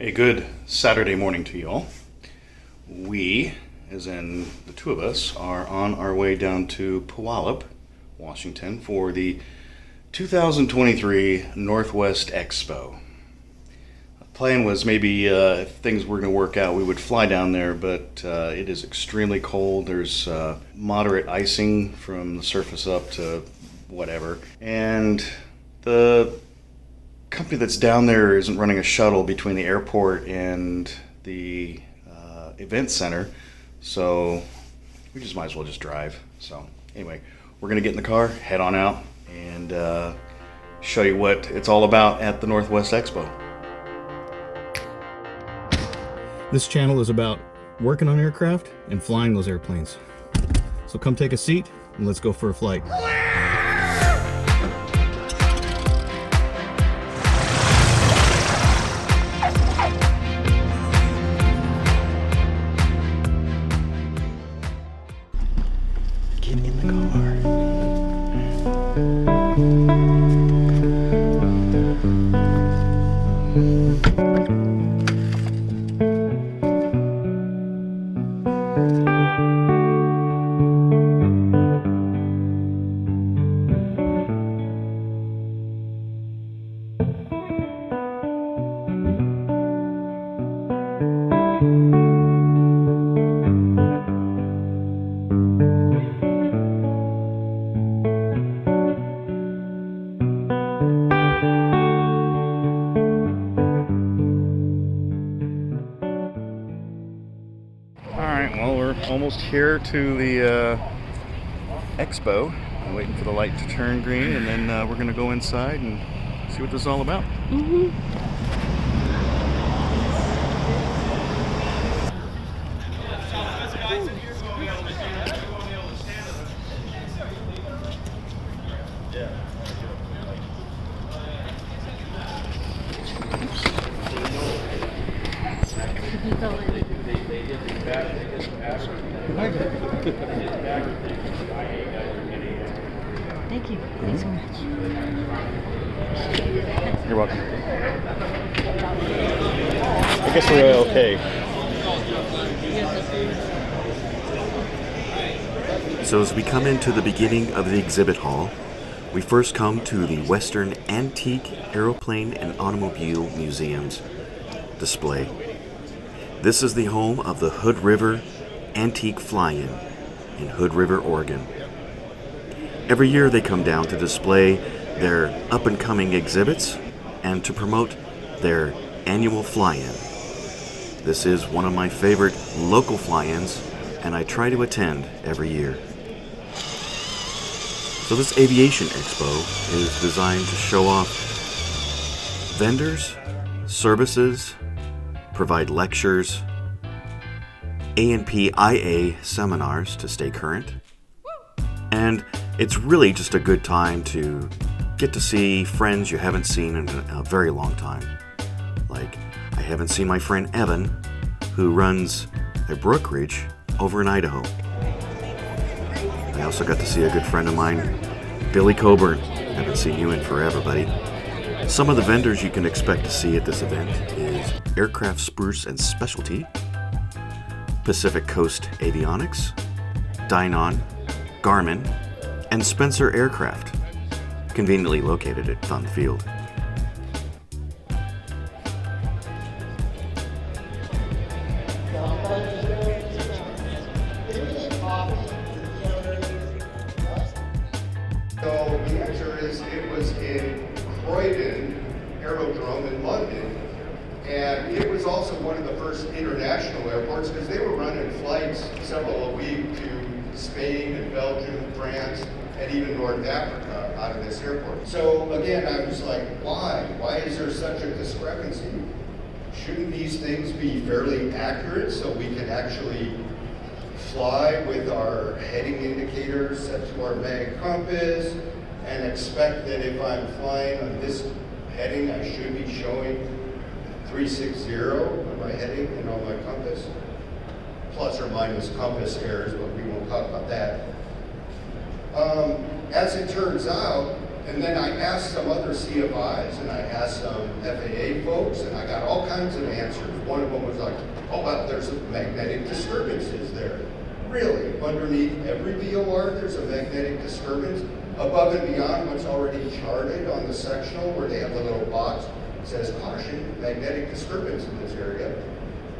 A good Saturday morning to you all. We, as in the two of us, are on our way down to Puyallup, Washington for the 2023 Northwest Expo. The plan was maybe if things were going to work out, we would fly down there, but it is extremely cold. There's moderate icing from the surface up to whatever. And the company that's down there isn't running a shuttle between the airport and the event center, so we just might as well just drive. So anyway, we're gonna get in the car, head on out, and show you what it's all about at the Northwest Expo. This channel is about working on aircraft and flying those airplanes. So come take a seat and let's go for a flight. Well, we're almost here to the Expo. I'm waiting for the light to turn green, and then we're going to go inside and see what this is all about. Thank you. Thanks so much. You're welcome. I guess we're okay. So as we come into the beginning of the exhibit hall, we first come to the Western Antique Aeroplane and Automobile Museum's display. This is the home of the Hood River Antique Fly-In in Hood River, Oregon. Every year they come down to display their up-and-coming exhibits and to promote their annual fly-in. This is one of my favorite local fly-ins, and I try to attend every year. So this Aviation Expo is designed to show off vendors, services, provide lectures, A&P/IA seminars to stay current, and it's really just a good time to get to see friends you haven't seen in a very long time. Like, I haven't seen my friend Evan, who runs a brokerage over in Idaho. I also got to see a good friend of mine, Billy Coburn. Haven't seen you in forever, buddy. Some of the vendors you can expect to see at this event is Aircraft Spruce and Specialty, Pacific Coast Avionics, Dynon, Garmin, and Spencer Aircraft, conveniently located at Thun Field. So the answer is it was in Croydon Aerodrome in London, and it was also one of the first international airports because they were running flights several a week to Spain and Belgium, France, and even North Africa out of this airport. So again, I was like, why? Why is there such a discrepancy? Shouldn't these things be fairly accurate so we can actually fly with our heading indicators set to our mag compass and expect that if I'm flying on this heading, I should be showing 360 on my heading and on my compass? Plus or minus compass errors, but we won't talk about that. As it turns out, And then I asked some other CFIs, and I asked some FAA folks, and I got all kinds of answers. One of them was like, oh, well, there's a magnetic disturbances there. Really? Underneath every VOR, there's a magnetic disturbance above and beyond what's already charted on the sectional where they have the little box that says, caution, magnetic disturbance in this area.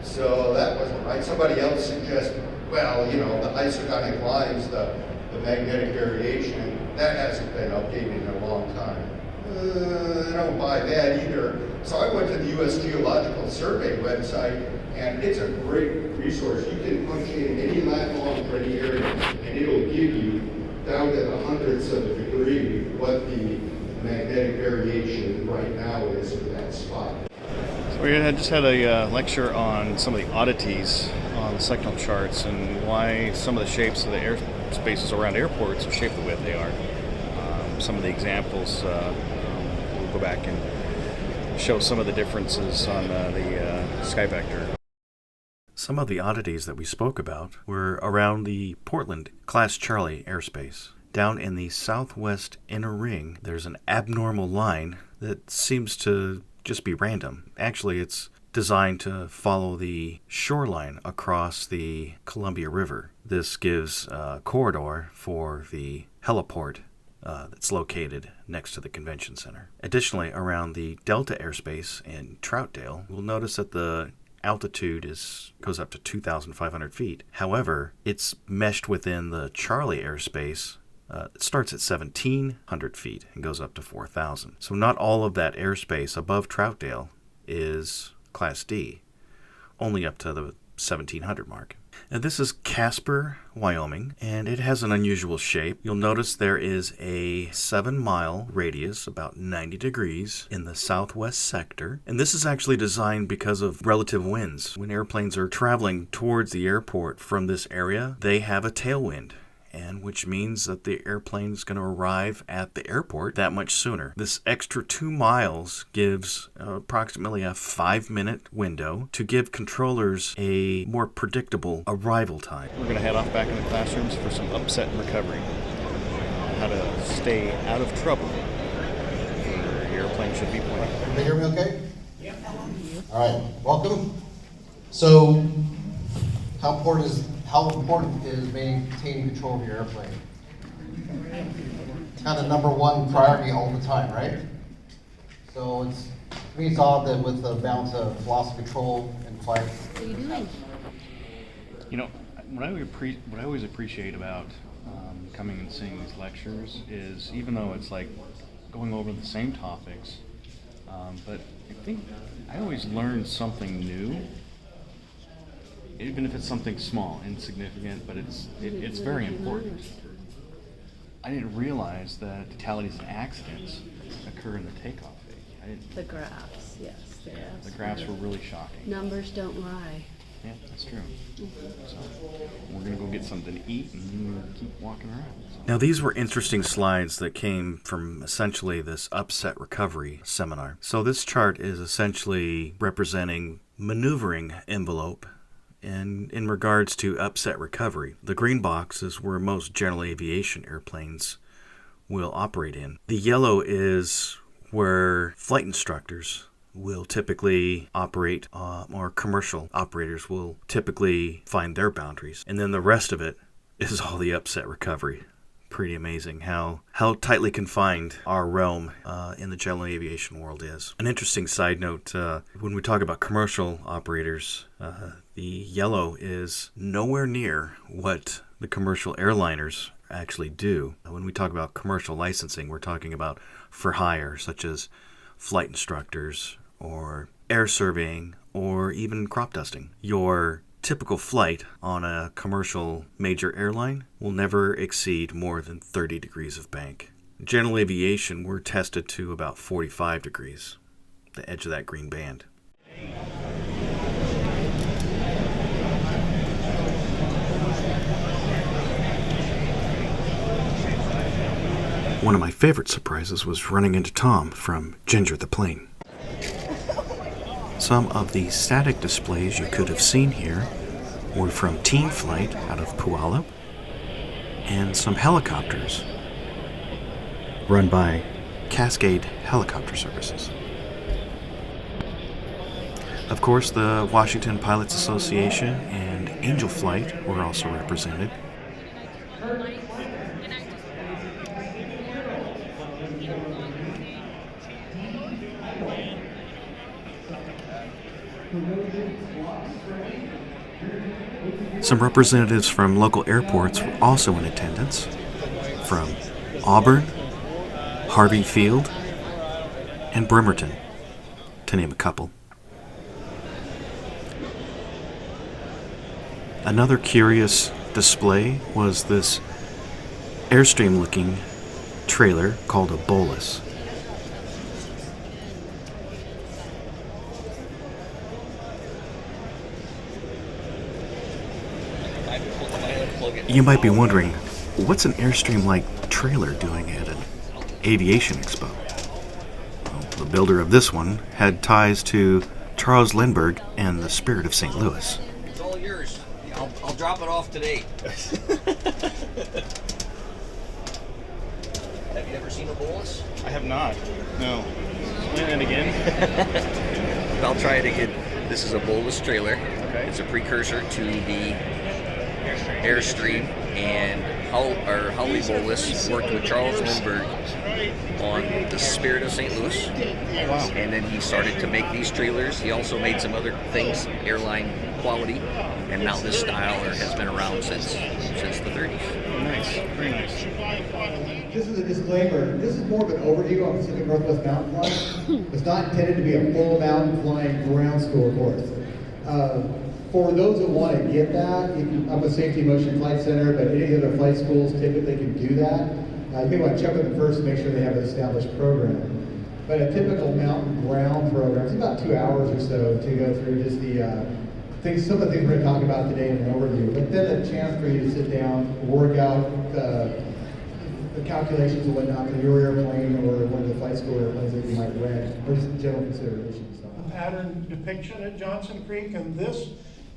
So that wasn't right. Somebody else suggested, well, you know, the isogonic lines, the magnetic variation, that hasn't been updated in a long time. I don't buy that either. So I went to the U.S. Geological Survey website, and it's a great resource. You can punch in any lat long for any area, and it'll give you down to the hundredths of a degree what the magnetic variation right now is for that spot. So we just had a lecture on some of the oddities on the sectional charts and why some of the shapes of the airspaces around airports are shaped the way they are. Some of the examples, we'll go back and show some of the differences on the sky vector. Some of the oddities that we spoke about were around the Portland Class Charlie airspace. Down in the southwest inner ring, there's an abnormal line that seems to just be random. Actually, it's designed to follow the shoreline across the Columbia River. This gives a corridor for the heliport that's located next to the convention center. Additionally, around the Delta airspace in Troutdale, we'll notice that the altitude goes up to 2,500 feet. However, it's meshed within the Charlie airspace. It starts at 1,700 feet and goes up to 4,000. So not all of that airspace above Troutdale is Class D, only up to the 1,700 mark. Now this is Casper, Wyoming, and it has an unusual shape. You'll notice there is a 7-mile radius, about 90 degrees, in the southwest sector. And this is actually designed because of relative winds. When airplanes are traveling towards the airport from this area, they have a tailwind, and which means that the airplane is going to arrive at the airport that much sooner. This extra 2 miles gives approximately a 5-minute window to give controllers a more predictable arrival time. We're going to head off back in the classrooms for some upset recovery. How to stay out of trouble where your airplane should be pointing. Can you hear me okay? Yeah. All right, welcome. So, how important is maintaining control of your airplane? It's kind of number one priority all the time, right? So to me it's odd that with the balance of loss of control and flight. What are you doing? You know, what I always appreciate about coming and seeing these lectures is, even though it's like going over the same topics, but I think I always learn something new. Even if it's something small, insignificant, but it's very important. I didn't realize that fatalities and accidents occur in the takeoff phase. The graphs, yes. The graphs were really shocking. Numbers don't lie. Yeah, that's true. So we're going to go get something to eat and keep walking around. So. Now these were interesting slides that came from essentially this upset recovery seminar. So this chart is essentially representing maneuvering envelope in regards to upset recovery. The green box is where most general aviation airplanes will operate in. The yellow is where flight instructors will typically operate, or commercial operators will typically find their boundaries. And then the rest of it is all the upset recovery. Pretty amazing how tightly confined our realm in the general aviation world is. An interesting side note, when we talk about commercial operators, the yellow is nowhere near what the commercial airliners actually do. When we talk about commercial licensing, we're talking about for hire, such as flight instructors or air surveying or even crop dusting. Your typical flight on a commercial major airline will never exceed more than 30 degrees of bank. General aviation, we're tested to about 45 degrees, the edge of that green band. One of my favorite surprises was running into Tom from Ginger the Plane. Some of the static displays you could have seen here were from Teen Flight out of Puyallup and some helicopters. run by Cascade Helicopter Services. Of course, the Washington Pilots Association and Angel Flight were also represented. Some representatives from local airports were also in attendance, from Auburn, Harvey Field, and Bremerton, to name a couple. Another curious display was this Airstream-looking trailer called a Bolus. You might be wondering, what's an Airstream-like trailer doing at an aviation expo? Well, the builder of this one had ties to Charles Lindbergh and the Spirit of St. Louis. It's all yours. I'll drop it off today. Have you ever seen a Bolus? I have not. No. Explain it again. I'll try it again. This is a Bolus trailer. Okay. It's a precursor to the Airstream, and Holly Bolus worked with Charles Lindbergh on the Spirit of St. Louis. Wow. And then he started to make these trailers. He also made some other things, airline quality, and now this style has been around since the 30s. Nice. Very nice. This is a disclaimer. This is more of an overview on Pacific Northwest Mountain Flight. It's not intended to be a full mountain flying ground school course. For those that want to get that, I'm a Safety Motion Flight Center, but any other flight schools typically can do that. You may want to check with them first to make sure they have an established program. But a typical mountain ground program is about 2 hours or so to go through just the things, some of the things we're going to talk about today in an overview. But then a chance for you to sit down, work out the calculations and whatnot for your airplane or one of the flight school airplanes that you might rent, or just general considerations. A pattern depiction at Johnson Creek, and this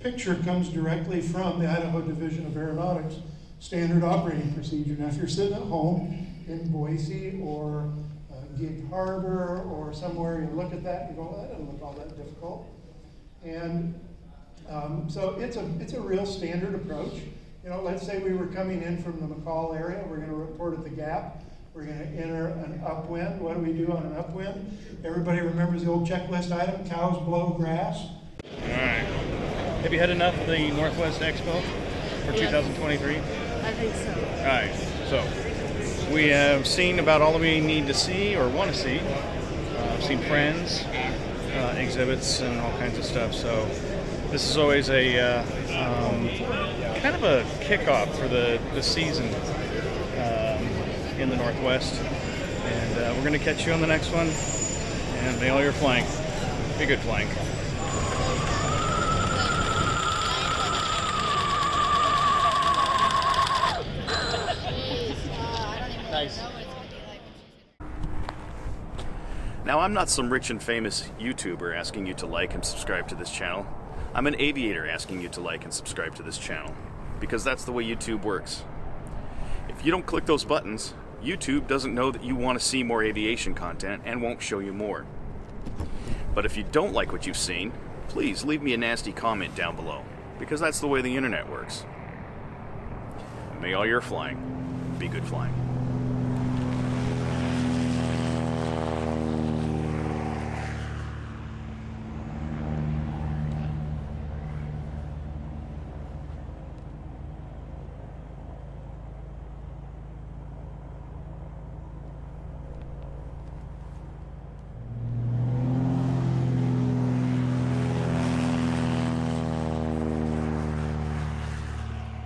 picture comes directly from the Idaho Division of Aeronautics standard operating procedure. Now, if you're sitting at home in Boise or Gig Harbor or somewhere, you look at that and you go, that doesn't look all that difficult. And so it's a real standard approach. You know, let's say we were coming in from the McCall area. We're going to report at the gap. We're going to enter an upwind. What do we do on an upwind? Everybody remembers the old checklist item, cows blow grass. All right. Have you had enough of the Northwest Expo for 2023? I think so. All right. So we have seen about all that we need to see or want to see. I've seen friends, exhibits, and all kinds of stuff. So this is always a kind of a kickoff for the season in the Northwest. And we're going to catch you on the next one. And may all your flying be good flying. Now, I'm not some rich and famous YouTuber asking you to like and subscribe to this channel. I'm an aviator asking you to like and subscribe to this channel, because that's the way YouTube works. If you don't click those buttons, YouTube doesn't know that you want to see more aviation content and won't show you more. But if you don't like what you've seen, please leave me a nasty comment down below, because that's the way the internet works. May all your flying be good flying.